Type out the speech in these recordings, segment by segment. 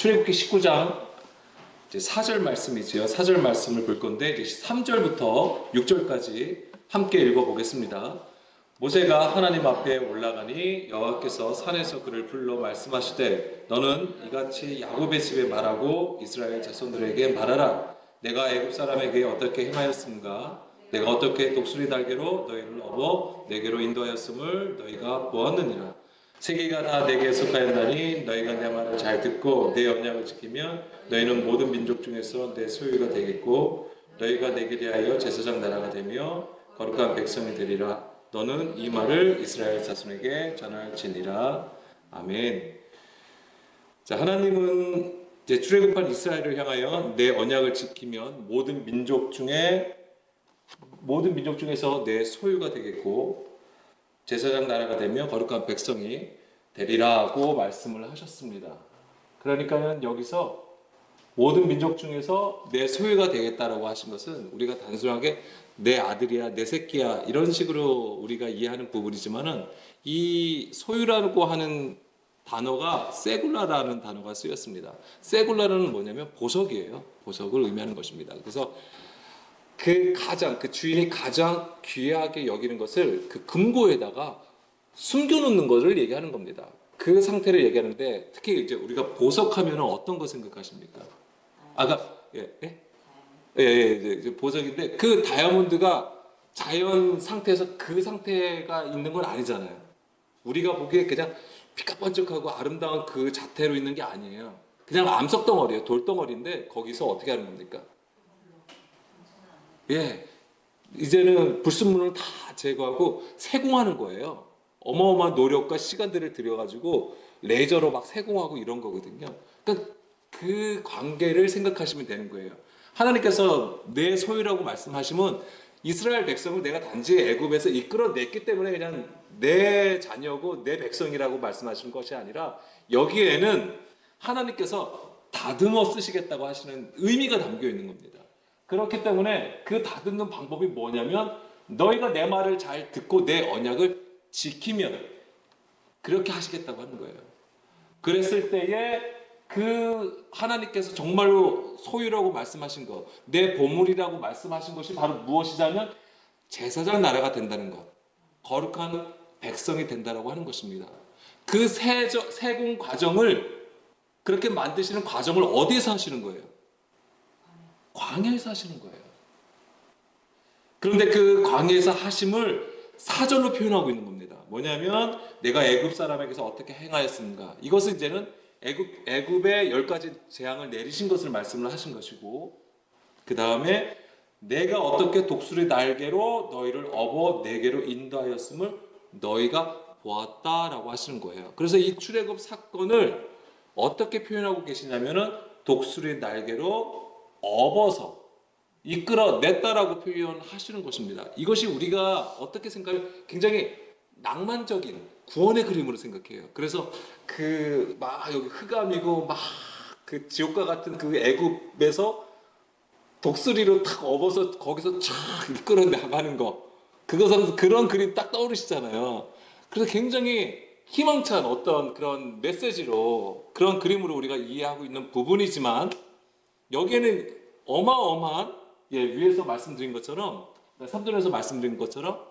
출애굽기 19장 이제 4절 말씀이지요. 4절 말씀을 볼 건데 이제 3절부터 6절까지 함께 읽어보겠습니다. 모세가 하나님 앞에 올라가니 여호와께서 산에서 그를 불러 말씀하시되 너는 이같이 야곱의 집에 말하고 이스라엘 자손들에게 말하라. 내가 애굽 사람에게 어떻게 행하였음가? 내가 어떻게 독수리 날개로 너희를 업어 내게로 인도하였음을 너희가 보았느니라. 세계가 다 내게 속하였나니 너희가 내 말을 잘 듣고 내 언약을 지키면 너희는 모든 민족 중에서 내 소유가 되겠고 너희가 내게 대하여 제사장 나라가 되며 거룩한 백성이 되리라. 너는 이 말을 이스라엘 자손에게 전할지니라. 아멘. 자, 하나님은 이제 출애굽한 이스라엘을 향하여 내 언약을 지키면 모든 민족 중에서 내 소유가 되겠고 제사장 나라가 되며 거룩한 백성이 되리라고 말씀을 하셨습니다. 그러니까는 여기서 모든 민족 중에서 내 소유가 되겠다라고 하신 것은 우리가 단순하게 내 아들이야, 내 새끼야 이런 식으로 우리가 이해하는 부분이지만은 이 소유라고 하는 단어가 세굴라라는 단어가 쓰였습니다. 세굴라는 뭐냐면 보석이에요. 보석을 의미하는 것입니다. 그래서 그 주인이 가장 귀하게 여기는 것을 그 금고에다가 숨겨놓는 것을 얘기하는 겁니다. 그 상태를 얘기하는데 특히 이제 우리가 보석하면 어떤 거 생각하십니까? 이제 보석인데 그 다이아몬드가 자연 상태에서 그 상태가 있는 건 아니잖아요. 우리가 보기에 그냥 피카번쩍하고 아름다운 그 자태로 있는 게 아니에요. 그냥 암석덩어리예요. 돌덩어리인데 거기서 어떻게 하는 겁니까? 이제는 불순물을 다 제거하고 세공하는 거예요. 어마어마한 노력과 시간들을 들여가지고 레이저로 막 세공하고 이런 거거든요. 그러니까 그 관계를 생각하시면 되는 거예요. 하나님께서 내 소유라고 말씀하시면 이스라엘 백성을 내가 단지 애굽에서 이끌어냈기 때문에 그냥 내 자녀고 내 백성이라고 말씀하신 것이 아니라 여기에는 하나님께서 다듬어 쓰시겠다고 하시는 의미가 담겨 있는 겁니다. 그렇기 때문에 그 다듬는 방법이 뭐냐면 너희가 내 말을 잘 듣고 내 언약을 지키면 그렇게 하시겠다고 하는 거예요. 그랬을 때에 그 하나님께서 정말로 소유라고 말씀하신 것, 내 보물이라고 말씀하신 것이 바로 무엇이냐면 제사장 나라가 된다는 것, 거룩한 백성이 된다라고 하는 것입니다. 그 세공 과정을 그렇게 만드시는 과정을 어디에서 하시는 거예요? 광야에서 하시는 거예요. 그런데 그 광야에서 하심을 사절로 표현하고 있는 겁니다. 뭐냐면 내가 애굽 사람에게서 어떻게 행하였습니까? 이것은 이제는 애굽의 10가지 재앙을 내리신 것을 말씀을 하신 것이고 그 다음에 내가 어떻게 독수리 날개로 너희를 업어 내게로 인도하였음을 너희가 보았다라고 하시는 거예요. 그래서 이 출애굽 사건을 어떻게 표현하고 계시냐면은 독수리 날개로 업어서 이끌어냈다라고 표현하시는 것입니다. 이것이 우리가 어떻게 생각하면 굉장히 낭만적인 구원의 그림으로 생각해요. 그래서 그 막 여기 흑암이고 막 그 지옥과 같은 그 애굽에서 독수리로 탁 업어서 거기서 쫙 이끌어 나가는 거, 그것은 그런 그림 딱 떠오르시잖아요. 그래서 굉장히 희망찬 어떤 그런 메시지로 그런 그림으로 우리가 이해하고 있는 부분이지만 여기에는 어마어마한 위에서 말씀드린 것처럼 3절에서 말씀드린 것처럼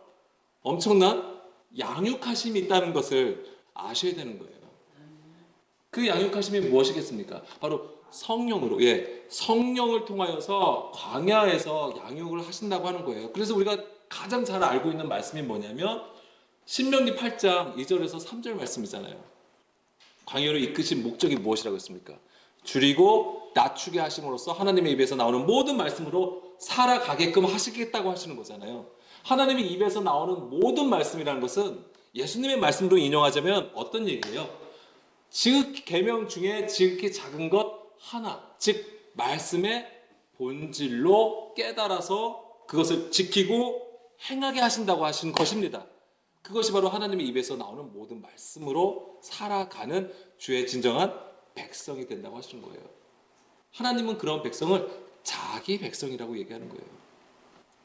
엄청난 양육하심이 있다는 것을 아셔야 되는 거예요. 그 양육하심이 무엇이겠습니까? 바로 성령으로, 성령을 통하여서 광야에서 양육을 하신다고 하는 거예요. 그래서 우리가 가장 잘 알고 있는 말씀이 뭐냐면 신명기 8장 2절에서 3절 말씀이잖아요. 광야로 이끄신 목적이 무엇이라고 했습니까? 줄이고 낮추게 하심으로써 하나님의 입에서 나오는 모든 말씀으로 살아가게끔 하시겠다고 하시는 거잖아요. 하나님의 입에서 나오는 모든 말씀이라는 것은 예수님의 말씀으로 인용하자면 어떤 얘기예요? 계명 중에 지극히 작은 것 하나, 즉 말씀의 본질로 깨달아서 그것을 지키고 행하게 하신다고 하시는 것입니다. 그것이 바로 하나님의 입에서 나오는 모든 말씀으로 살아가는 주의 진정한 백성이 된다고 하시는 거예요. 하나님은 그런 백성을 자기 백성이라고 얘기하는 거예요.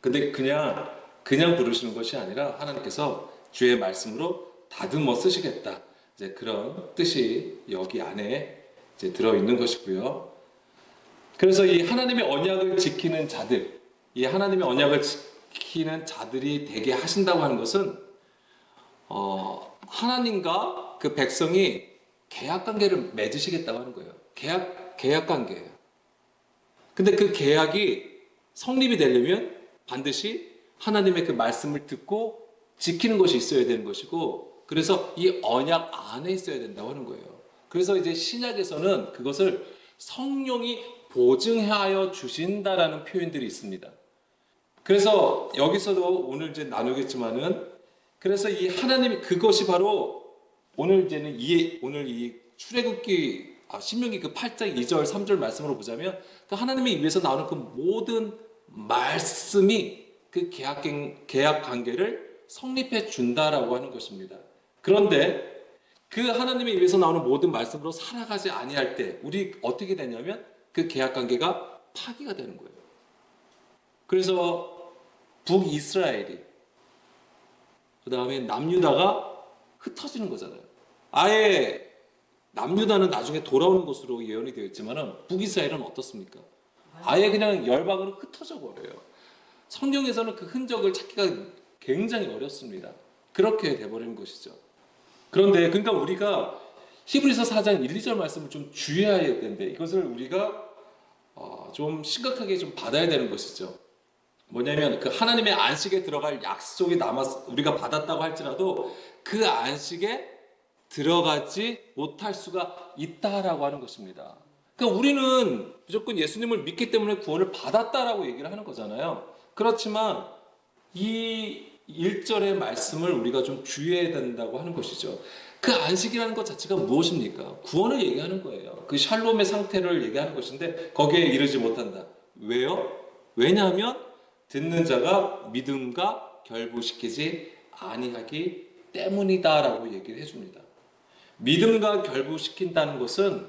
근데 그냥 부르시는 것이 아니라 하나님께서 주의 말씀으로 다듬어 쓰시겠다. 이제 그런 뜻이 여기 안에 이제 들어 있는 것이고요. 그래서 이 하나님의 언약을 지키는 자들, 이 하나님의 언약을 지키는 자들이 되게 하신다고 하는 것은 하나님과 그 백성이 계약 관계를 맺으시겠다고 하는 거예요. 계약 관계예요. 근데 그 계약이 성립이 되려면 반드시 하나님의 그 말씀을 듣고 지키는 것이 있어야 되는 것이고, 그래서 이 언약 안에 있어야 된다고 하는 거예요. 그래서 이제 신약에서는 그것을 성령이 보증하여 주신다라는 표현들이 있습니다. 그래서 여기서도 오늘 이제 나누겠지만은, 그래서 이 하나님이 그것이 바로 오늘 이제는 오늘 이 출애굽기 신명기 그 8장 2절 3절 말씀으로 보자면, 그 하나님의 입에서 나오는 그 모든 말씀이 그 계약 관계를 성립해 준다라고 하는 것입니다. 그런데 그 하나님의 입에서 나오는 모든 말씀으로 살아가지 아니할 때 우리 어떻게 되냐면 그 계약 관계가 파기가 되는 거예요. 그래서 북이스라엘이, 그 다음에 남유다가 흩어지는 거잖아요. 아예 남유다는 나중에 돌아오는 것으로 예언이 되어 있지만은 북이스라엘은 어떻습니까? 아예 그냥 열방으로 흩어져 버려요. 성경에서는 그 흔적을 찾기가 굉장히 어렵습니다. 그렇게 돼버린 것이죠. 그런데 그러니까 우리가 히브리서 4장 1, 2절 말씀을 좀 주의해야 되는데, 이것을 우리가 좀 심각하게 좀 받아야 되는 것이죠. 뭐냐면 그 하나님의 안식에 들어갈 약속이 우리가 받았다고 할지라도 그 안식에 들어가지 못할 수가 있다라고 하는 것입니다. 그러니까 우리는 무조건 예수님을 믿기 때문에 구원을 받았다라고 얘기를 하는 거잖아요. 그렇지만 이 1절의 말씀을 우리가 좀 주의해야 된다고 하는 것이죠. 그 안식이라는 것 자체가 무엇입니까? 구원을 얘기하는 거예요. 그 샬롬의 상태를 얘기하는 것인데 거기에 이르지 못한다. 왜요? 왜냐하면 듣는 자가 믿음과 결부시키지 아니하기 때문이다라고 얘기를 해줍니다. 믿음과 결부시킨다는 것은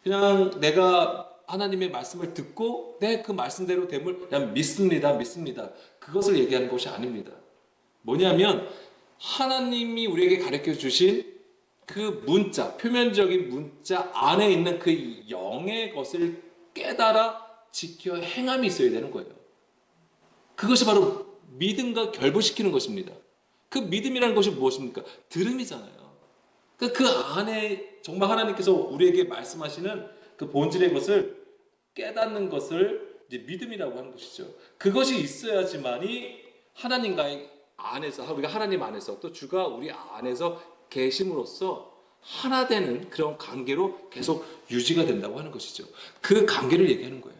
그냥 내가 하나님의 말씀을 듣고 그 말씀대로 됨을 그냥 믿습니다. 그것을 얘기하는 것이 아닙니다. 뭐냐면 하나님이 우리에게 가르쳐 주신 그 문자, 표면적인 문자 안에 있는 그 영의 것을 깨달아 지켜 행함이 있어야 되는 거예요. 그것이 바로 믿음과 결부시키는 것입니다. 그 믿음이라는 것이 무엇입니까? 들음이잖아요. 그 안에 정말 하나님께서 우리에게 말씀하시는 그 본질의 것을 깨닫는 것을 이제 믿음이라고 하는 것이죠. 그것이 있어야지만이 하나님과의 안에서, 우리가 하나님 안에서 또 주가 우리 안에서 계심으로써 하나 되는 그런 관계로 계속 유지가 된다고 하는 것이죠. 그 관계를 얘기하는 거예요.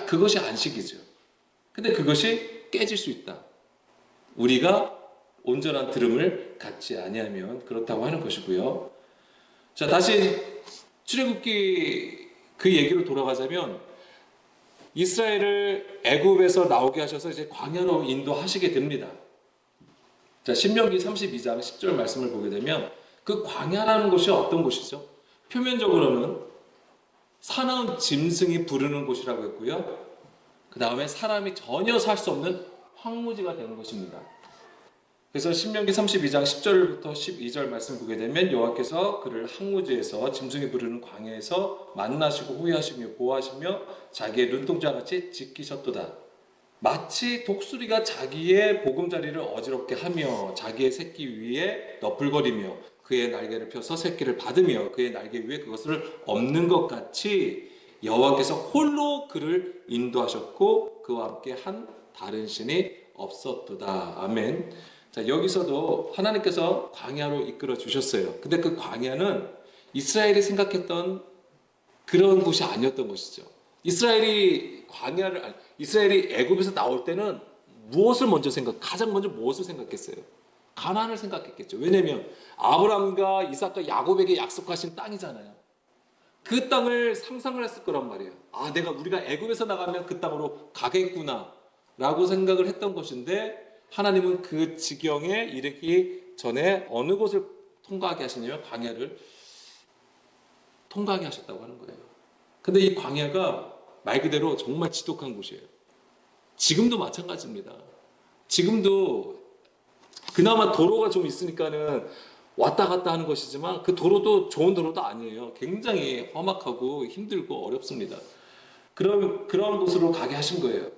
그것이 안식이죠. 근데 그것이 깨질 수 있다. 우리가 온전한 들음을 갖지 아니하면 그렇다고 하는 것이고요. 자, 다시 출애굽기 그 얘기로 돌아가자면 이스라엘을 애굽에서 나오게 하셔서 이제 광야로 인도하시게 됩니다. 자, 신명기 32장 10절 말씀을 보게 되면 그 광야라는 곳이 어떤 곳이죠? 표면적으로는 사나운 짐승이 부르는 곳이라고 했고요. 그 다음에 사람이 전혀 살 수 없는 황무지가 되는 것입니다. 그래서 신명기 32장 10절부터 12절 말씀 보게 되면 여호와께서 그를 황무지에서 짐승이 부르는 광야에서 만나시고 호위하시며 보호하시며 자기의 눈동자같이 지키셨도다. 마치 독수리가 자기의 보금자리를 어지럽게 하며 자기의 새끼 위에 너풀거리며 그의 날개를 펴서 새끼를 받으며 그의 날개 위에 그것을 엎는 것 같이 여호와께서 홀로 그를 인도하셨고 그와 함께 한 다른 신이 없었도다. 아멘. 자, 여기서도 하나님께서 광야로 이끌어 주셨어요. 근데 그 광야는 이스라엘이 생각했던 그런 곳이 아니었던 것이죠. 이스라엘이 애굽에서 나올 때는 가장 먼저 무엇을 생각했어요? 가나안을 생각했겠죠. 왜냐면 아브라함과 이삭과 야곱에게 약속하신 땅이잖아요. 그 땅을 상상을 했을 거란 말이에요. 우리가 애굽에서 나가면 그 땅으로 가겠구나 라고 생각을 했던 것인데, 하나님은 그 지경에 이르기 전에 어느 곳을 통과하게 하시냐면 광야를 통과하게 하셨다고 하는 거예요. 근데 이 광야가 말 그대로 정말 지독한 곳이에요. 지금도 마찬가지입니다. 지금도 그나마 도로가 좀 있으니까는 왔다 갔다 하는 것이지만 그 도로도 좋은 도로도 아니에요. 굉장히 험악하고 힘들고 어렵습니다. 그런 곳으로 가게 하신 거예요.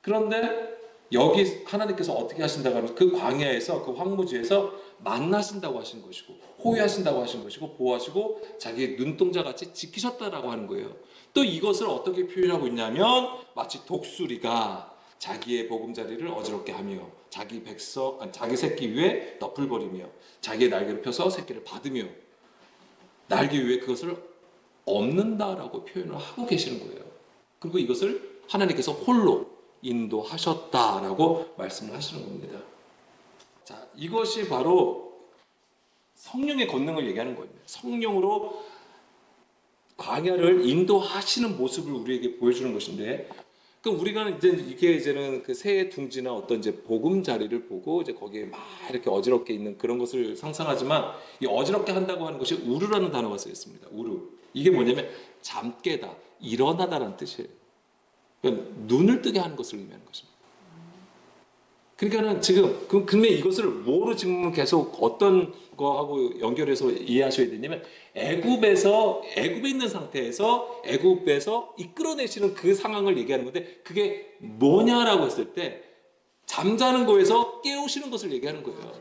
그런데 여기 하나님께서 어떻게 하신다고 하면 그 광야에서 그 황무지에서 만나신다고 하신 것이고 호위하신다고 하신 것이고 보호하시고 자기 눈동자 같이 지키셨다라고 하는 거예요. 또 이것을 어떻게 표현하고 있냐면 마치 독수리가 자기의 보금자리를 어지럽게 하며 자기 새끼 위에 너풀거리며 자기의 날개를 펴서 새끼를 받으며 날개 위에 그것을 엎는다라고 표현을 하고 계시는 거예요. 그리고 이것을 하나님께서 홀로 인도하셨다라고 말씀을 하시는 겁니다. 자, 이것이 바로 성령의 권능을 얘기하는 거예요. 성령으로 광야를 인도하시는 모습을 우리에게 보여주는 것인데, 그 우리가 이제는 그 새의 둥지나 어떤 이제 보금자리를 보고 이제 거기에 막 이렇게 어지럽게 있는 그런 것을 상상하지만 이 어지럽게 한다고 하는 것이 우르라는 단어가 쓰였습니다. 우르. 이게 뭐냐면 잠 깨다, 일어나다라는 뜻이에요. 그러니까 눈을 뜨게 하는 것을 의미하는 것입니다. 그러니까는 지금 근데 이것을 뭐로 지금 계속 어떤 거하고 연결해서 이해하셔야 되냐면 애굽에 있는 상태에서 애굽에서 이끌어내시는 그 상황을 얘기하는 건데 그게 뭐냐라고 했을 때 잠자는 거에서 깨우시는 것을 얘기하는 거예요.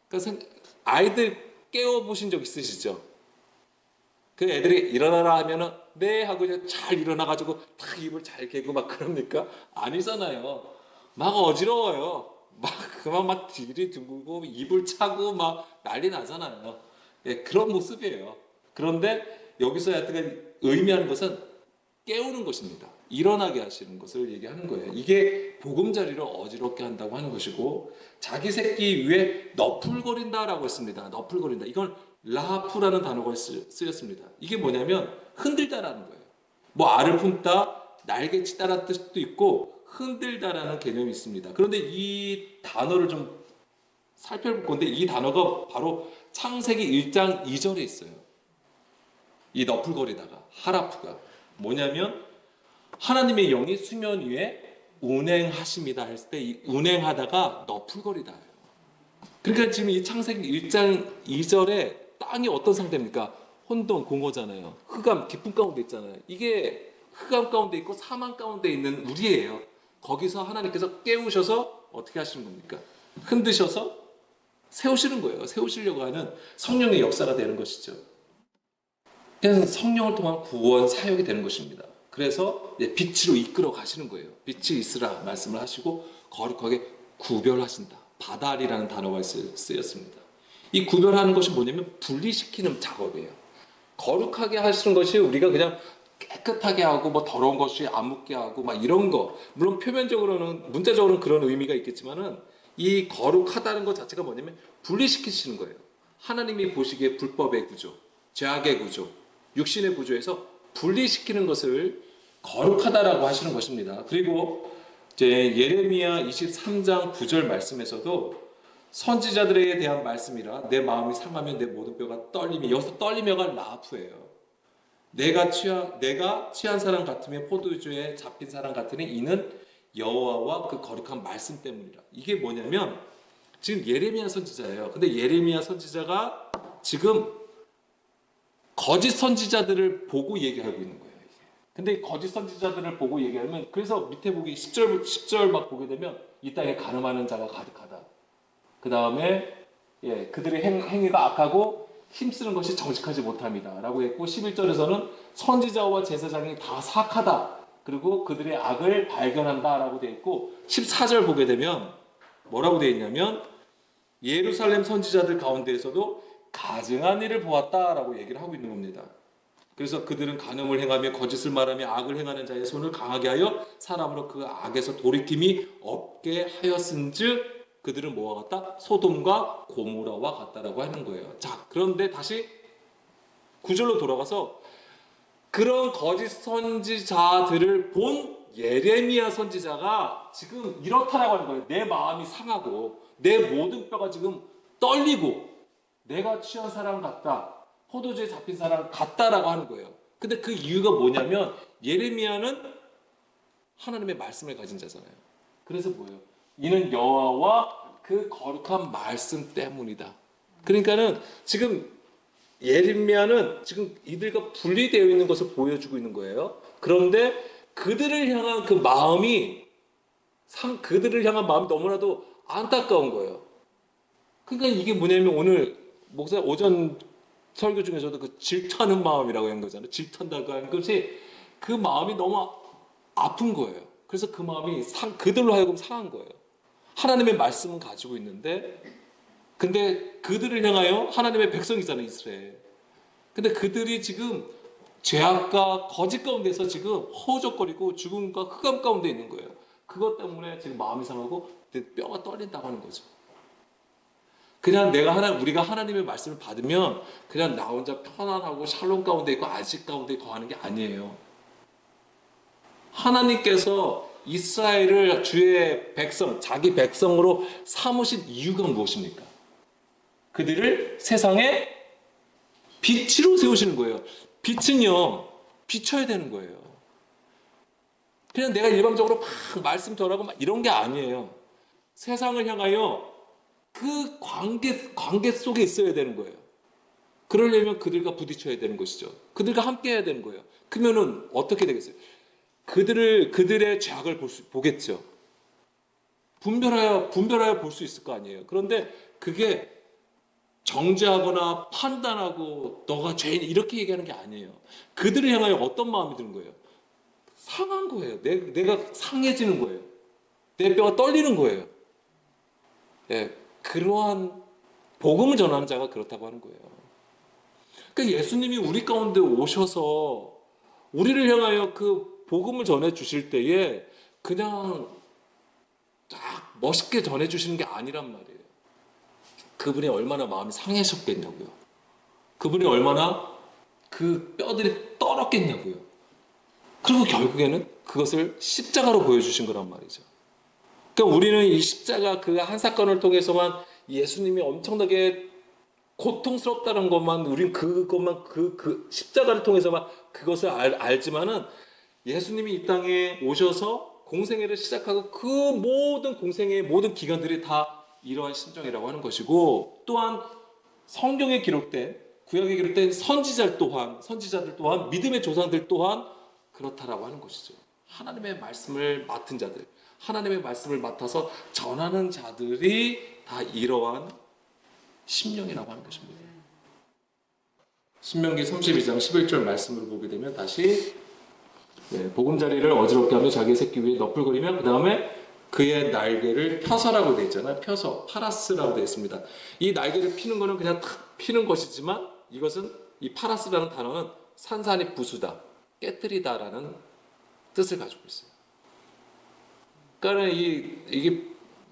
그러니까 아이들 깨워 보신 적 있으시죠? 그 애들이 일어나라 하면은 네 하고 그냥 잘 일어나가지고 탁 입을 잘 개고 막 그럽니까? 아니잖아요. 막 어지러워요. 막 그만 막 뒤를 둥글고 입을 차고 막 난리 나잖아요. 예, 그런 모습이에요. 그런데 여기서 하여튼 의미하는 것은 깨우는 것입니다. 일어나게 하시는 것을 얘기하는 거예요. 이게 보금자리를 어지럽게 한다고 하는 것이고 자기 새끼 위에 너풀거린다라고 했습니다. 너풀거린다. 이건 라하프라는 단어가 쓰였습니다. 이게 뭐냐면 흔들다라는 거예요. 뭐 알을 품다, 날개치다라는 뜻도 있고 흔들다라는 개념이 있습니다. 그런데 이 단어를 좀 살펴볼 건데 이 단어가 바로 창세기 1장 2절에 있어요. 이 너풀거리다가 하라프가 뭐냐면 하나님의 영이 수면 위에 운행하십니다 했을 때 이 운행하다가 너풀거리다예요. 그러니까 지금 이 창세기 1장 2절에 땅이 어떤 상태입니까? 혼돈, 공허잖아요. 흑암, 깊은 가운데 있잖아요. 이게 흑암 가운데 있고 사망 가운데 있는 우리예요. 거기서 하나님께서 깨우셔서 어떻게 하시는 겁니까? 흔드셔서 세우시는 거예요. 세우시려고 하는 성령의 역사가 되는 것이죠. 그래서 성령을 통한 구원 사역이 되는 것입니다. 그래서 빛으로 이끌어 가시는 거예요. 빛이 있으라 말씀을 하시고 거룩하게 구별하신다. 바달이라는 단어가 쓰였습니다. 이 구별하는 것이 뭐냐면 분리시키는 작업이에요. 거룩하게 하시는 것이 우리가 그냥 깨끗하게 하고 뭐 더러운 것이 안 묻게 하고 막 이런 거 물론 표면적으로는 문자적으로는 그런 의미가 있겠지만은 이 거룩하다는 것 자체가 뭐냐면 분리시키시는 거예요. 하나님이 보시기에 불법의 구조, 죄악의 구조, 육신의 구조에서 분리시키는 것을 거룩하다라고 하시는 것입니다. 그리고 이제 예레미야 23장 9절 말씀에서도 선지자들에 대한 말씀이라 내 마음이 상하면 내 모든 뼈가 떨림이 여기서 떨리며가 라프예요. 내가 취한 사람 같으면 포도주에 잡힌 사람 같으니 이는 여호와와 그 거룩한 말씀 때문이라. 이게 뭐냐면 지금 예레미야 선지자예요. 근데 예레미야 선지자가 지금 거짓 선지자들을 보고 얘기하고 있는 거예요. 근데 거짓 선지자들을 보고 얘기하면 그래서 밑에 보기 10절 막 보게 되면 이 땅에 가늠하는 자가 가득하다. 그 다음에 그들의 행위가 악하고 힘쓰는 것이 정직하지 못합니다 라고 했고 11절에서는 선지자와 제사장이 다 사악하다. 그리고 그들의 악을 발견한다 라고 되어 있고 14절 보게 되면 뭐라고 되어 있냐면 예루살렘 선지자들 가운데에서도 가증한 일을 보았다 라고 얘기를 하고 있는 겁니다. 그래서 그들은 간음을 행하며 거짓을 말하며 악을 행하는 자의 손을 강하게 하여 사람으로 그 악에서 돌이킴이 없게 하였은즉 그들은 뭐와 같다? 소돔과 고모라와 같다라고 하는 거예요. 자, 그런데 다시 구절로 돌아가서 그런 거짓 선지자들을 본 예레미야 선지자가 지금 이렇다라고 하는 거예요. 내 마음이 상하고 내 모든 뼈가 지금 떨리고 내가 취한 사람 같다. 포도주에 잡힌 사람 같다라고 하는 거예요. 근데 그 이유가 뭐냐면 예레미야는 하나님의 말씀을 가진 자잖아요. 그래서 뭐예요? 이는 여호와와 그 거룩한 말씀 때문이다. 그러니까는 지금 예레미야는 지금 이들과 분리되어 있는 것을 보여주고 있는 거예요. 그런데 그들을 향한 그 마음이 그들을 향한 마음이 너무나도 안타까운 거예요. 그러니까 이게 뭐냐면 오늘 목사 오전 설교 중에서도 그 질투하는 마음이라고 한 거잖아요. 질투한다고 하는 것이 그 마음이 너무 아픈 거예요. 그래서 그 마음이 그들로 하여금 상한 거예요. 하나님의 말씀은 가지고 있는데 근데 그들을 향하여 하나님의 백성이잖아요, 이스라엘. 근데 그들이 지금 죄악과 거짓 가운데서 지금 허우적거리고 죽음과 흑암 가운데 있는 거예요. 그것 때문에 지금 마음이 상하고 뼈가 떨린다고 하는 거죠. 그냥 우리가 하나님의 말씀을 받으면 그냥 나 혼자 편안하고 샬롬 가운데 있고 안식 가운데 거하는 게 아니에요. 하나님께서 이스라엘을 주의 백성, 자기 백성으로 삼으신 이유가 무엇입니까? 그들을 세상에 빛으로 세우시는 거예요. 빛은요, 비춰야 되는 거예요. 그냥 내가 일방적으로 막 말씀 전하고 막 이런 게 아니에요. 세상을 향하여 그 관계 속에 있어야 되는 거예요. 그러려면 그들과 부딪혀야 되는 것이죠. 그들과 함께 해야 되는 거예요. 그러면은 어떻게 되겠어요? 그들의 죄악을 보겠죠. 분별하여 볼 수 있을 거 아니에요. 그런데 그게 정죄하거나 판단하고 너가 죄인 이렇게 얘기하는 게 아니에요. 그들을 향하여 어떤 마음이 드는 거예요? 상한 거예요. 내가 상해지는 거예요. 내 뼈가 떨리는 거예요. 네, 그러한 복음을 전하는 자가 그렇다고 하는 거예요. 그러니까 예수님이 우리 가운데 오셔서 우리를 향하여 그 복음을 전해 주실 때에 그냥 딱 멋있게 전해 주시는 게 아니란 말이에요. 그분이 얼마나 마음이 상하셨겠냐고요. 그분이 얼마나 그 뼈들이 떨었겠냐고요. 그리고 결국에는 그것을 십자가로 보여주신 거란 말이죠. 그러니까 우리는 이 십자가 그 한 사건을 통해서만 예수님이 엄청나게 고통스럽다는 것만 우리는 그것만 그 십자가를 통해서만 그것을 알지만은 예수님이 이 땅에 오셔서 공생애를 시작하고 그 모든 공생애의 모든 기간들이 다 이러한 심정이라고 하는 것이고 또한 성경에 기록된 구약에 기록된 선지자들 또한 믿음의 조상들 또한 그렇다라고 하는 것이죠. 하나님의 말씀을 맡은 자들, 하나님의 말씀을 맡아서 전하는 자들이 다 이러한 심령이라고 하는 것입니다. 신명기 32장 11절 말씀으로 보게 되면 다시 보금자리를 어지럽게 하며 자기의 새끼 위에 너풀거리며 그 다음에 그의 날개를 펴서라고 되어 있잖아요. 펴서 파라스라고 되어 있습니다. 이 날개를 피는 것은 그냥 탁 피는 것이지만 이것은 이 파라스라는 단어는 산산이 부수다, 깨뜨리다라는 뜻을 가지고 있어요. 그러니까 이게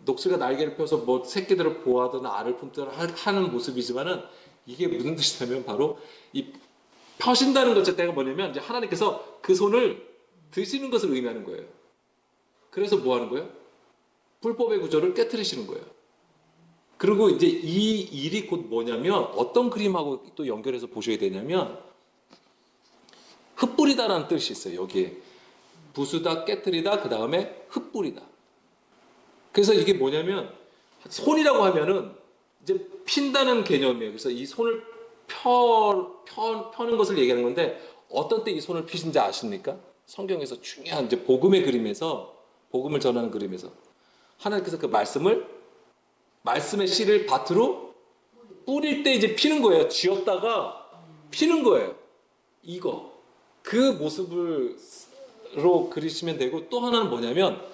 녹수가 날개를 펴서 뭐 새끼들을 보호하든 알을 품든 하는 모습이지만은 이게 무슨 뜻이냐면 바로 이 펴신다는 것 자체가 뭐냐면 이제 하나님께서 그 손을 드시는 것을 의미하는 거예요. 그래서 뭐 하는 거예요? 불법의 구조를 깨뜨리시는 거예요. 그리고 이제 이 일이 곧 뭐냐면 어떤 그림하고 또 연결해서 보셔야 되냐면 흩뿌리다라는 뜻이 있어요. 여기에 부수다, 깨뜨리다, 그 다음에 흩뿌리다. 그래서 이게 뭐냐면 손이라고 하면은 이제 핀다는 개념이에요. 그래서 이 손을 펴는 것을 얘기하는 건데 어떤 때 이 손을 피신지 아십니까? 성경에서 중요한 이제 복음의 그림에서 복음을 전하는 그림에서 하나님께서 그 말씀의 씨를 밭으로 뿌릴 때 이제 피는 거예요. 쥐었다가 피는 거예요. 이거 그 모습으로 그리시면 되고 또 하나는 뭐냐면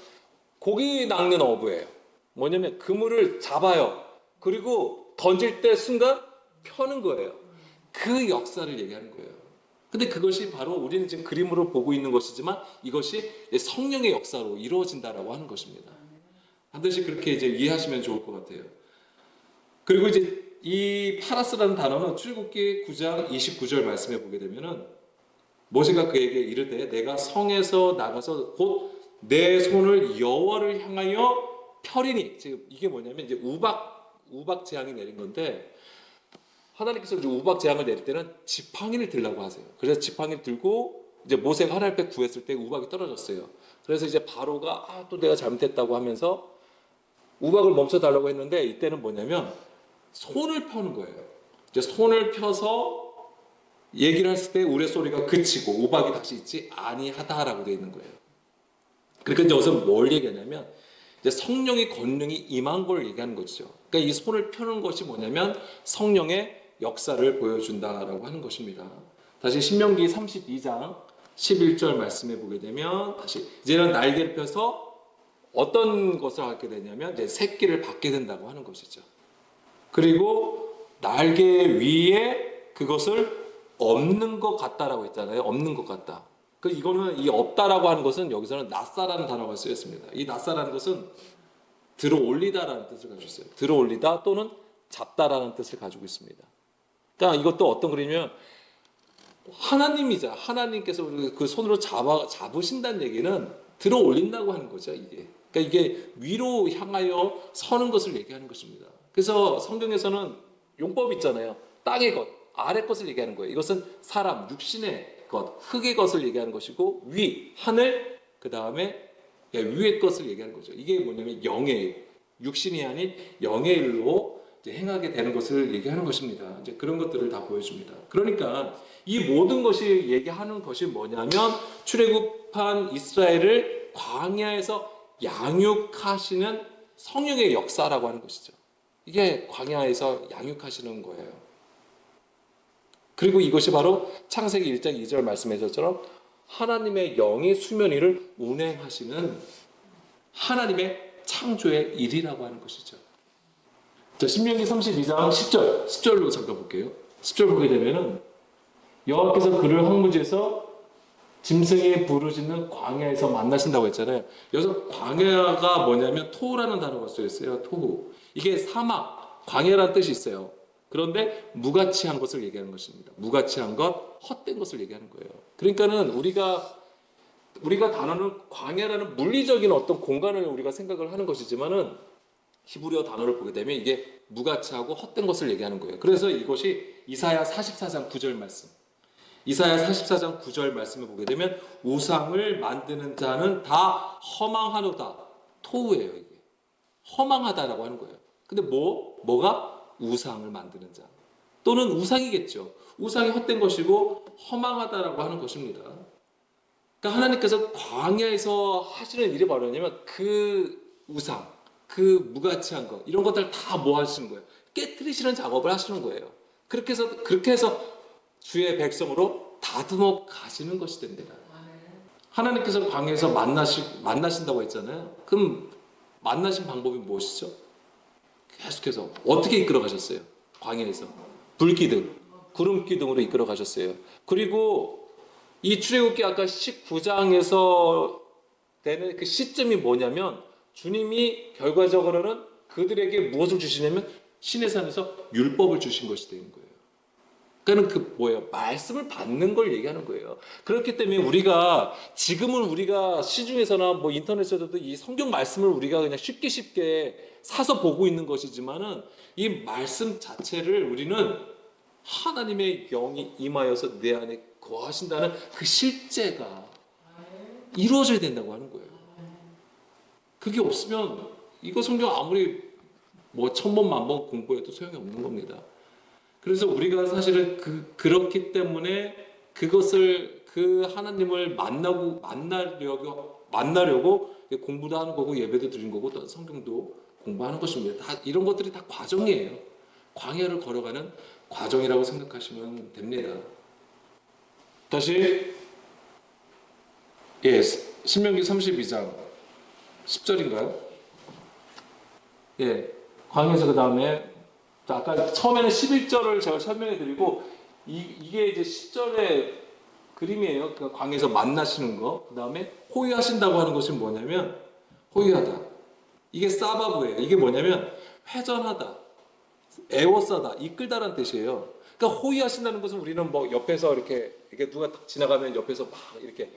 고기 낚는 어부예요. 뭐냐면 그물을 잡아요. 그리고 던질 때 순간 펴는 거예요. 그 역사를 얘기하는 거예요. 근데 그것이 바로 우리는 지금 그림으로 보고 있는 것이지만 이것이 성령의 역사로 이루어진다라고 하는 것입니다. 반드시 그렇게 이제 이해하시면 좋을 것 같아요. 그리고 이제 이 파라스라는 단어는 출애굽기 9장 29절 말씀에 보게 되면은 모세가 그에게 이르되 내가 성에서 나가서 곧 내 손을 여호와를 향하여 펴리니 지금 이게 뭐냐면 이제 우박 재앙이 내린 건데 하나님께서 이제 우박 재앙을 내릴 때는 지팡이를 들라고 하세요. 그래서 지팡이를 들고 이제 모세가 하나님 앞에 구했을 때 우박이 떨어졌어요. 그래서 이제 바로가 또 내가 잘못했다고 하면서 우박을 멈춰 달라고 했는데 이때는 뭐냐면 손을 펴는 거예요. 이제 손을 펴서 얘기를 했을 때 우레소리가 그치고 우박이 다시 있지 아니하다라고 되어 있는 거예요. 그러니까 이제 여기서 뭘 얘기하냐면 이제 성령의 권능이 임한 걸 얘기하는 거죠. 그러니까 이 손을 펴는 것이 뭐냐면 성령의 역사를 보여준다라고 하는 것입니다. 다시 신명기 32장 11절 말씀해 보게 되면 다시 이제는 날개를 펴서 어떤 것을 하게 되냐면 이제 새끼를 받게 된다고 하는 것이죠. 그리고 날개 위에 그것을 없는 것 같다라고 했잖아요. 없는 것 같다. 그 이거는 이 없다라고 하는 것은 여기서는 낫사라는 단어가 쓰였습니다. 이 낫사라는 것은 들어올리다라는 뜻을 가지고 있어요. 들어올리다 또는 잡다라는 뜻을 가지고 있습니다. 그러니까 이것도 어떤 그림이면 하나님이자 하나님께서 그 손으로 잡으신다는 얘기는 들어올린다고 하는 거죠. 이게 그러니까 이게 위로 향하여 서는 것을 얘기하는 것입니다. 그래서 성경에서는 용법 있잖아요. 땅의 것, 아래 것을 얘기하는 거예요. 이것은 사람, 육신의 것, 흙의 것을 얘기하는 것이고 위, 하늘, 그 다음에 위의 것을 얘기하는 거죠. 이게 뭐냐면 영의 일, 육신이 아닌 영의 일로 이제 행하게 되는 것을 얘기하는 것입니다. 이제 그런 것들을 다 보여줍니다. 그러니까 이 모든 것이 얘기하는 것이 뭐냐면 출애굽한 이스라엘을 광야에서 양육하시는 성령의 역사라고 하는 것이죠. 이게 광야에서 양육하시는 거예요. 그리고 이것이 바로 창세기 1장 2절 말씀해줬처럼 하나님의 영이 수면 위를 운행하시는 하나님의 창조의 일이라고 하는 것이죠. 자, 신명기 32장 10절로 잠깐 볼게요. 10절 보게 되면은 여호와께서 그를 황무지에서 짐승이 부르짖는 광야에서 만나신다고 했잖아요. 여기서 광야가 뭐냐면 토우라는 단어가 쓰였어요. 토우. 이게 사막, 광야라는 뜻이 있어요. 그런데 무가치한 것을 얘기하는 것입니다. 무가치한 것, 헛된 것을 얘기하는 거예요. 그러니까는 우리가 단어는 광야라는 물리적인 어떤 공간을 우리가 생각을 하는 것이지만은 히브리어 단어를 보게 되면 이게 무가치하고 헛된 것을 얘기하는 거예요. 그래서 이것이 이사야 44장 9절 말씀. 이사야 44장 9절 말씀을 보게 되면 우상을 만드는 자는 다 허망하노다. 토우예요, 이게. 허망하다라고 하는 거예요. 근데 뭐가? 우상을 만드는 자. 또는 우상이겠죠. 우상이 헛된 것이고 허망하다라고 하는 것입니다. 그러니까 하나님께서 광야에서 하시는 일이 뭐냐면 그 우상, 그 무가치한 것, 이런 것들 다 뭐 하시는 거예요? 깨트리시는 작업을 하시는 거예요. 그렇게 해서 주의 백성으로 다듬어 가시는 것이 됩니다. 하나님께서 광야에서 만나신다고 했잖아요. 그럼 만나신 방법이 무엇이죠? 계속해서 어떻게 이끌어 가셨어요? 광야에서 불기둥, 구름기둥으로 이끌어 가셨어요. 그리고 이 출애굽기 아까 19장에서 되는 그 시점이 뭐냐면 주님이 결과적으로는 그들에게 무엇을 주시냐면 시내산에서 율법을 주신 것이 되는 거예요. 그러니까 그 뭐예요? 말씀을 받는 걸 얘기하는 거예요. 그렇기 때문에 지금은 우리가 시중에서나 뭐 인터넷에서도 이 성경 말씀을 우리가 그냥 쉽게 사서 보고 있는 것이지만은 이 말씀 자체를 우리는 하나님의 영이 임하여서 내 안에 거하신다는 그 실제가 이루어져야 된다고 하는 거예요. 그게 없으면 이거 성경 아무리 뭐 1000번 만번 공부해도 소용이 없는 겁니다. 그래서 우리가 사실은 그렇기 때문에 그 하나님을 만나려고 공부도 하는 거고 예배도 드리는 거고 또 성경도 공부하는 것입니다. 다 이런 것들이 다 과정이에요. 광야를 걸어가는 과정이라고 생각하시면 됩니다. 다시 신명기 32장 10절인가요? 광야에서 그 다음에 아까 처음에는 11절을 제가 설명해 드리고 이게 이제 10절의 그림이에요. 그러니까 광야에서 만나시는 거. 그 다음에 호위하신다고 하는 것이 뭐냐면 호위하다. 이게 사바브예요. 이게 뭐냐면 회전하다, 에워싸다, 이끌다라는 뜻이에요. 그러니까 호위하신다는 것은 우리는 뭐 옆에서 이렇게 누가 딱 지나가면 옆에서 막 이렇게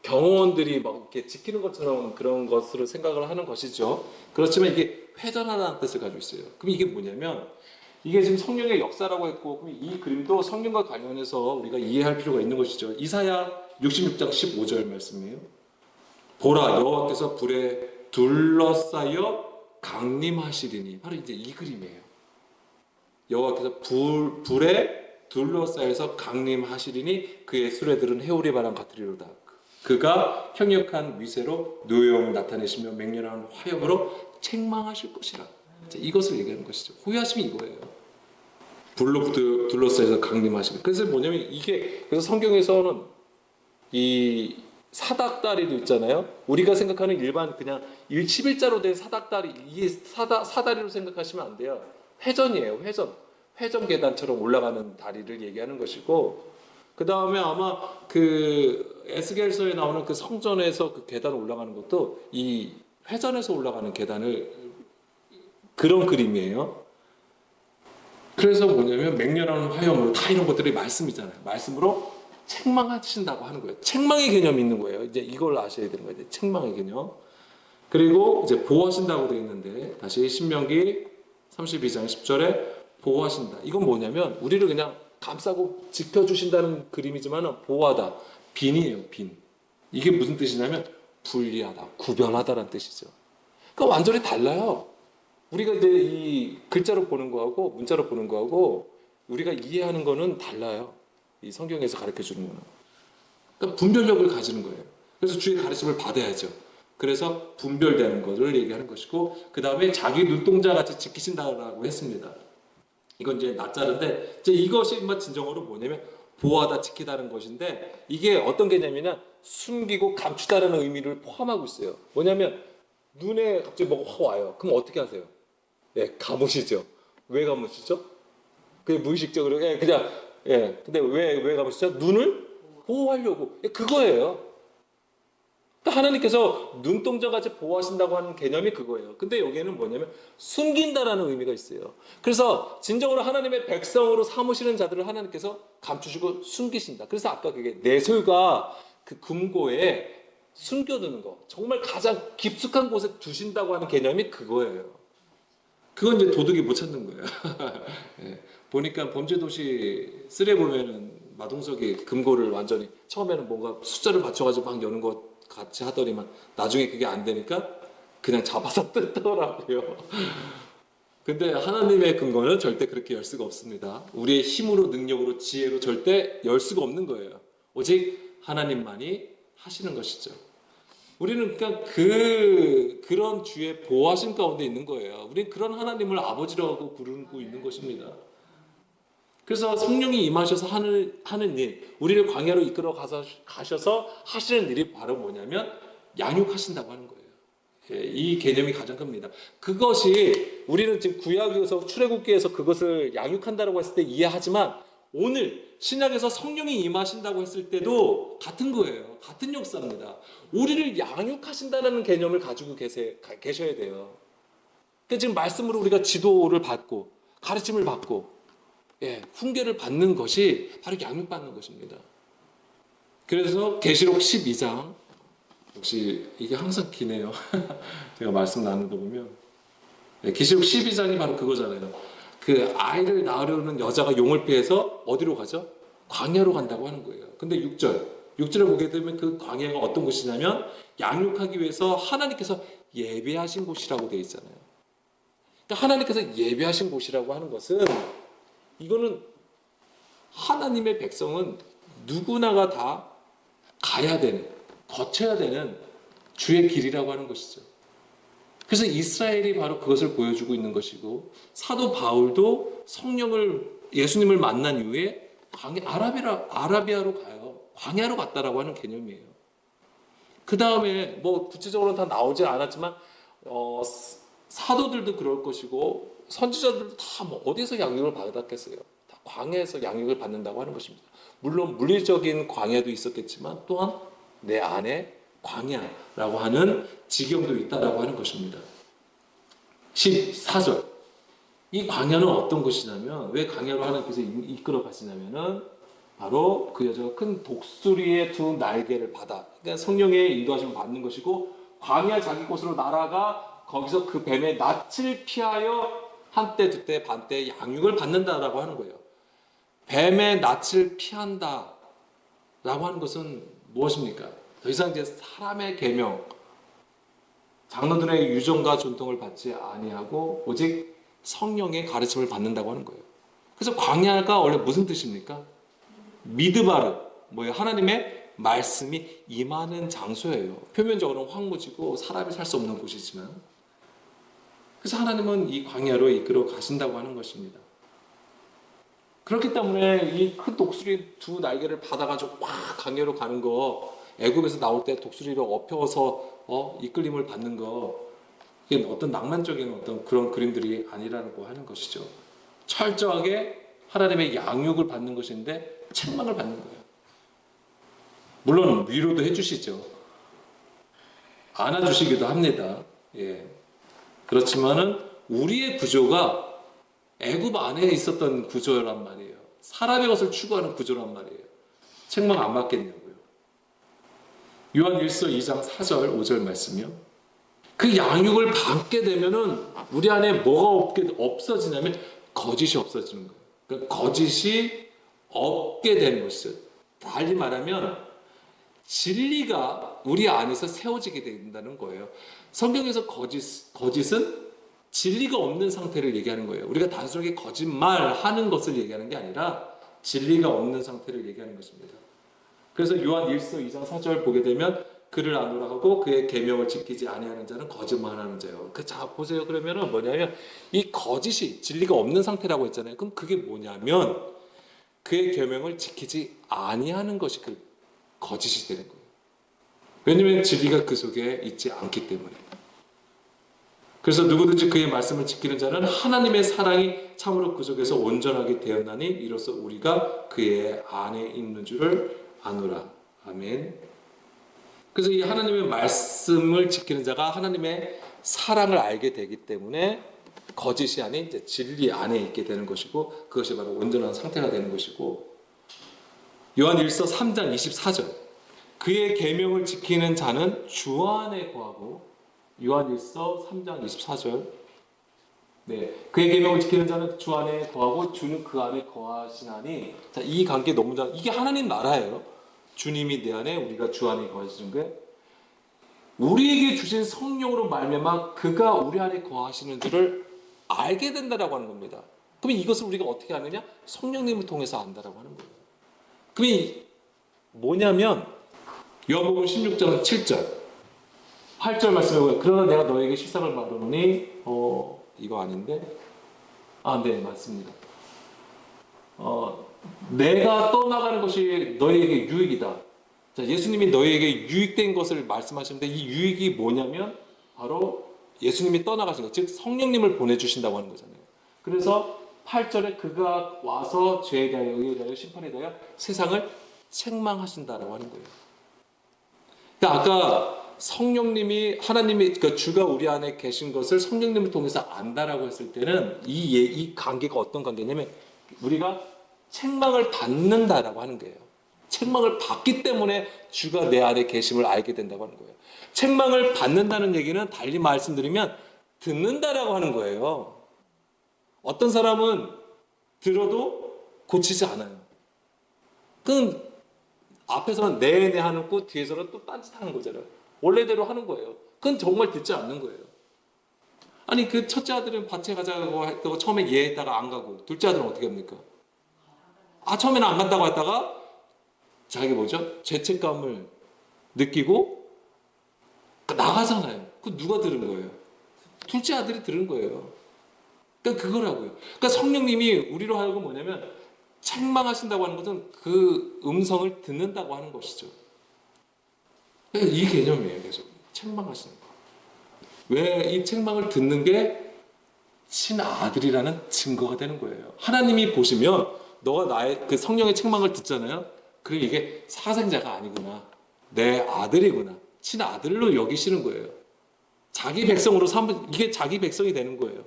경호원들이 막 이렇게 지키는 것처럼 그런 것으로 생각을 하는 것이죠. 그렇지만 이게 회전하다는 뜻을 가지고 있어요. 그럼 이게 뭐냐면 이게 지금 성령의 역사라고 했고, 그럼 이 그림도 성령과 관련해서 우리가 이해할 필요가 있는 것이죠. 이사야 66장 15절 말씀이에요. 보라, 여호와께서 불에 둘러싸여 강림하시리니. 바로 이제 이 그림이에요. 여호와께서 불에 둘러싸여서 강림하시리니 그의 수레들은 해오리 바람 같으리로다. 그가 형력한 위세로 노여움을 나타내시며 맹렬한 화염으로 책망하실 것이라. 이것을 얘기하는 것이죠. 호위하심이 이거예요. 불로 둘러싸여서 강림하시고. 그래서 뭐냐면 이게, 그래서 성경에서는 이 사닥다리도 있잖아요. 우리가 생각하는 일반 그냥 11자로 된 사닥다리, 이게 사다리로 생각하시면 안 돼요. 회전이에요. 회전 계단처럼 올라가는 다리를 얘기하는 것이고, 그 다음에 아마 그 에스겔서에 나오는 그 성전에서 그 계단 올라가는 것도 이 회전에서 올라가는 계단을 그런 그림이에요. 그래서 뭐냐면 맹렬한 화염으로, 다 이런 것들이 말씀이잖아요. 말씀으로 책망하신다고 하는 거예요. 책망의 개념이 있는 거예요. 이제 이걸 아셔야 되는 거예요. 책망의 개념. 그리고 이제 보호하신다고 되어 있는데, 다시 신명기 32장 10절에 보호하신다. 이건 뭐냐면 우리를 그냥 감싸고 지켜주신다는 그림이지만 보호하다, 빈이에요. 빈. 이게 무슨 뜻이냐면 분리하다, 구별하다라는 뜻이죠. 그러니까 완전히 달라요. 우리가 이제 이 글자로 보는 거하고 문자로 보는 거하고 우리가 이해하는 거는 달라요. 이 성경에서 가르쳐 주는 거는. 그러니까 분별력을 가지는 거예요. 그래서 주의 가르침을 받아야죠. 그래서 분별되는 것을 얘기하는 것이고, 그 다음에 자기 눈동자 같이 지키신다라고 했습니다. 이건 이제 낯자른데, 이제 이것이 진정으로 뭐냐면 보호하다, 지키다는 것인데, 이게 어떤 개념이냐, 숨기고 감추다라는 의미를 포함하고 있어요. 뭐냐면 눈에 갑자기 뭐가 확 와요. 그럼 어떻게 하세요? 네, 감으시죠. 왜 감으시죠? 그게 무의식적으로 그냥 근데 왜 감으시죠? 눈을 보호하려고. 그거예요. 하나님께서 눈동자같이 보호하신다고 하는 개념이 그거예요. 근데 여기에는 뭐냐면 숨긴다라는 의미가 있어요. 그래서 진정으로 하나님의 백성으로 삼으시는 자들을 하나님께서 감추시고 숨기신다. 그래서 아까 그게 내술과 그 금고에 숨겨두는 거, 정말 가장 깊숙한 곳에 두신다고 하는 개념이 그거예요. 그건 이제 도둑이 못 찾는 거예요. 예. 보니까 범죄도시 3에 보면은 마동석이 금고를 완전히 처음에는 뭔가 숫자를 맞춰가지고 막 여는 것 같이 하더니만 나중에 그게 안 되니까 그냥 잡아서 뜯더라고요. 근데 하나님의 근거는 절대 그렇게 열 수가 없습니다. 우리의 힘으로, 능력으로, 지혜로 절대 열 수가 없는 거예요. 오직 하나님만이 하시는 것이죠. 우리는 그러니까 그런 주의 보호하심 가운데 있는 거예요. 우리는 그런 하나님을 아버지라고 부르고 있는 것입니다. 그래서 성령이 임하셔서 하는 일, 우리를 광야로 이끌어 가셔서 하시는 일이 바로 뭐냐면 양육하신다고 하는 거예요. 예, 이 개념이 가장 큽니다. 그것이 우리는 지금 구약에서 출애굽기에서 그것을 양육한다고 했을 때 이해하지만, 오늘 신약에서 성령이 임하신다고 했을 때도 같은 거예요. 같은 역사입니다. 우리를 양육하신다는 개념을 가지고 계셔야 돼요. 그러니까 지금 말씀으로 우리가 지도를 받고 가르침을 받고 훈계를 받는 것이 바로 양육받는 것입니다. 그래서 계시록 12장, 역시 이게 항상 기네요. 제가 말씀 나누다 보면 계시록 12장이 바로 그거잖아요. 그 아이를 낳으려는 여자가 용을 피해서 어디로 가죠? 광야로 간다고 하는 거예요. 근데 6절을 보게 되면 그 광야가 어떤 곳이냐면 양육하기 위해서 하나님께서 예배하신 곳이라고 되어 있잖아요. 그러니까 하나님께서 예배하신 곳이라고 하는 것은, 이거는 하나님의 백성은 누구나가 다 가야 되는, 거쳐야 되는 주의 길이라고 하는 것이죠. 그래서 이스라엘이 바로 그것을 보여주고 있는 것이고, 사도 바울도 성령을, 예수님을 만난 이후에 아라비아로 가요. 광야로 갔다라고 하는 개념이에요. 그 다음에 뭐 구체적으로는 다 나오지 않았지만 사도들도 그럴 것이고 선지자들도 다 뭐 어디서 양육을 받았겠어요. 다 광야에서 양육을 받는다고 하는 것입니다. 물론 물리적인 광야도 있었겠지만 또한 내 안에 광야라고 하는 지경도 있다라고 하는 것입니다. 14절. 이 광야는 어떤 것이냐면, 왜 광야로 하나님께서 이끌어 가시냐면은 바로 그 여자가 큰 독수리의 두 날개를 받아, 그러니까 성령의 인도하심을 받는 것이고, 광야 자기 곳으로 날아가 거기서 그 뱀의 낯을 피하여 한때 두때 반때 양육을 받는다라고 하는 거예요. 뱀의 낯을 피한다 라고 하는 것은 무엇입니까? 더 이상 이제 사람의 계명, 장로들의 유전과 전통을 받지 아니하고 오직 성령의 가르침을 받는다고 하는 거예요. 그래서 광야가 원래 무슨 뜻입니까? 미드바르, 뭐예요? 하나님의 말씀이 임하는 장소예요. 표면적으로는 황무지고 사람이 살 수 없는 곳이지만, 그래서 하나님은 이 광야로 이끌어 가신다고 하는 것입니다. 그렇기 때문에 이 큰 독수리 두 날개를 받아가지고 막 광야로 가는 거, 애굽에서 나올 때 독수리를 업혀서 이끌림을 받는 거, 이게 어떤 낭만적인 어떤 그런 그림들이 아니라고 하는 것이죠. 철저하게 하나님의 양육을 받는 것인데 책망을 받는 거예요. 물론 위로도 해주시죠. 안아주시기도 합니다. 예. 그렇지만은 우리의 구조가 애굽 안에 있었던 구조란 말이에요. 사람의 것을 추구하는 구조란 말이에요. 책망 안 받겠냐고요. 요한 1서 2장 4절 5절 말씀이요. 그 양육을 받게 되면은 우리 안에 뭐가 없어지냐면 거짓이 없어지는 거예요. 그러니까 거짓이 없게 되는 것이죠. 달리 말하면 진리가 우리 안에서 세워지게 된다는 거예요. 성경에서 거짓은 진리가 없는 상태를 얘기하는 거예요. 우리가 단순하게 거짓말하는 것을 얘기하는 게 아니라 진리가 없는 상태를 얘기하는 것입니다. 그래서 요한 1서 2장 4절 보게 되면 그를 아노라 하고 그의 계명을 지키지 아니하는 자는 거짓말하는 자요. 자 보세요. 그러면은 뭐냐면 이 거짓이 진리가 없는 상태라고 했잖아요. 그럼 그게 뭐냐면 그의 계명을 지키지 아니하는 것이 그 거짓이 되는 거예요. 왜냐하면 진리가 그 속에 있지 않기 때문에. 그래서 누구든지 그의 말씀을 지키는 자는 하나님의 사랑이 참으로 그 속에서 온전하게 되었나니 이로써 우리가 그의 안에 있는 줄을 아노라. 아멘. 그래서 이 하나님의 말씀을 지키는 자가 하나님의 사랑을 알게 되기 때문에 거짓이 아닌 이제 진리 안에 있게 되는 것이고 그것이 바로 온전한 상태가 되는 것이고 요한 1서 3장 24절 그의 계명을 지키는 자는 주 안에 거하고 요한 1서 3장 24절 네, 그의 계명을 지키는 자는 주 안에 거하고 주는 그 안에 거하시나니 자, 이 관계 너무 이게 하나님 나라예요. 주님이 내 안에 우리가 주 안에 거하시는 거예요. 우리에게 주신 성령으로 말미암아 그가 우리 안에 거하시는 줄을 알게 된다라고 하는 겁니다. 그럼 이것을 우리가 어떻게 아느냐? 성령님을 통해서 안다라고 하는 거예요. 그럼 뭐냐면 요한복음 16장 7절 8절 말씀에 보면 그러나 내가 너에게 실상을 말하노니 이거 아닌데 네 맞습니다. 내가 떠나가는 것이 너희에게 유익이다. 자, 예수님이 너희에게 유익된 것을 말씀하시는데 이 유익이 뭐냐면 바로 예수님이 떠나가신 것, 즉 성령님을 보내주신다고 하는 거잖아요. 그래서 8절에 그가 와서 죄에 대하여 의에 대하여 심판에 대하여 세상을 책망하신다라고 하는 거예요. 그러니까 아까 성령님이 하나님이 그러니까 주가 우리 안에 계신 것을 성령님을 통해서 안다라고 했을 때는 이 관계가 어떤 관계냐면 우리가 책망을 받는다라고 하는 거예요. 책망을 받기 때문에 주가 내 안에 계심을 알게 된다고 하는 거예요. 책망을 받는다는 얘기는 달리 말씀드리면 듣는다라고 하는 거예요. 어떤 사람은 들어도 고치지 않아요. 그럼 앞에서는 네네 하는 거 뒤에서는 또 딴짓하는 거잖아요. 원래대로 하는 거예요. 그건 정말 듣지 않는 거예요. 아니 그 첫째 아들은 밭에 가자고 했다고 처음에 예 했다가 안 가고 둘째 아들은 어떻게 합니까? 처음에는 안 간다고 했다가 자기 뭐죠? 죄책감을 느끼고 나가잖아요. 그 누가 들은 거예요? 둘째 아들이 들은 거예요. 그러니까 그거라고요. 그러니까 성령님이 우리로 하여금 뭐냐면 책망하신다고 하는 것은 그 음성을 듣는다고 하는 것이죠. 그러니까 이 개념이에요. 계속 책망하시는 거. 왜 이 책망을 듣는 게 친아들이라는 증거가 되는 거예요. 하나님이 보시면 너가 나의 그 성령의 책망을 듣잖아요. 그럼 이게 사생자가 아니구나. 내 아들이구나. 친아들로 여기시는 거예요. 자기 백성으로 삼은 이게 자기 백성이 되는 거예요.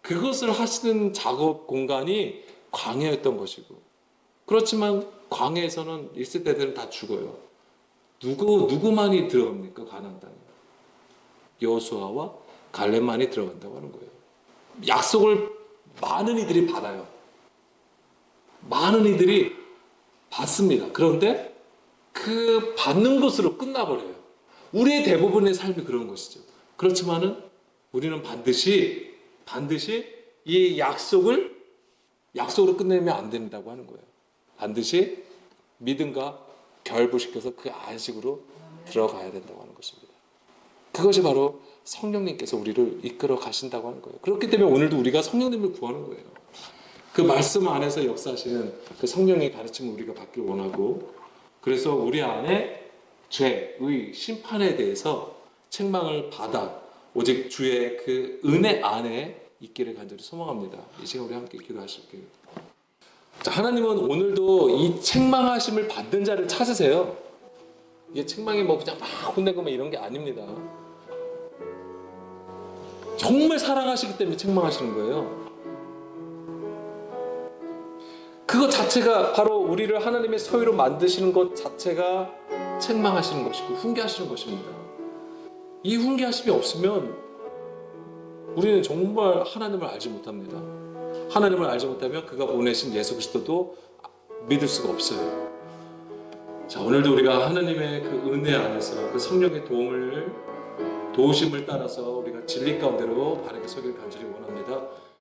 그것을 하시는 작업 공간이 광야였던 것이고 그렇지만 광야에서는 있을 때들은 다 죽어요. 누구만이 들어갑니까? 가나안 땅에. 여호수아와 갈렙만이 들어간다고 하는 거예요. 약속을 많은 이들이 받아요. 많은 이들이 받습니다. 그런데 그 받는 것으로 끝나버려요. 우리의 대부분의 삶이 그런 것이죠. 그렇지만은 우리는 반드시 이 약속을 약속으로 끝내면 안 된다고 하는 거예요. 반드시 믿음과 결부시켜서 그 안식으로 들어가야 된다고 하는 것입니다. 그것이 바로 성령님께서 우리를 이끌어 가신다고 하는 거예요. 그렇기 때문에 오늘도 우리가 성령님을 구하는 거예요. 그 말씀 안에서 역사하시는 그 성령의 가르침을 우리가 받길 원하고, 그래서 우리 안에 죄, 의, 심판에 대해서 책망을 받아 오직 주의 그 은혜 안에 있기를 간절히 소망합니다. 이 시간 우리 함께 기도하실게요. 자, 하나님은 오늘도 이 책망하심을 받는 자를 찾으세요. 이게 책망이 뭐 그냥 막 혼내고 이런 게 아닙니다. 정말 사랑하시기 때문에 책망하시는 거예요. 그것 자체가 바로 우리를 하나님의 소유로 만드시는 것 자체가 책망하시는 것이고 훈계하시는 것입니다. 이 훈계하심이 없으면 우리는 정말 하나님을 알지 못합니다. 하나님을 알지 못하면 그가 보내신 예수 그리스도도 믿을 수가 없어요. 자, 오늘도 우리가 하나님의 그 은혜 안에서 그 성령의 도우심을 따라서 우리가 진리 가운데로 바르게 서길 간절히 원합니다.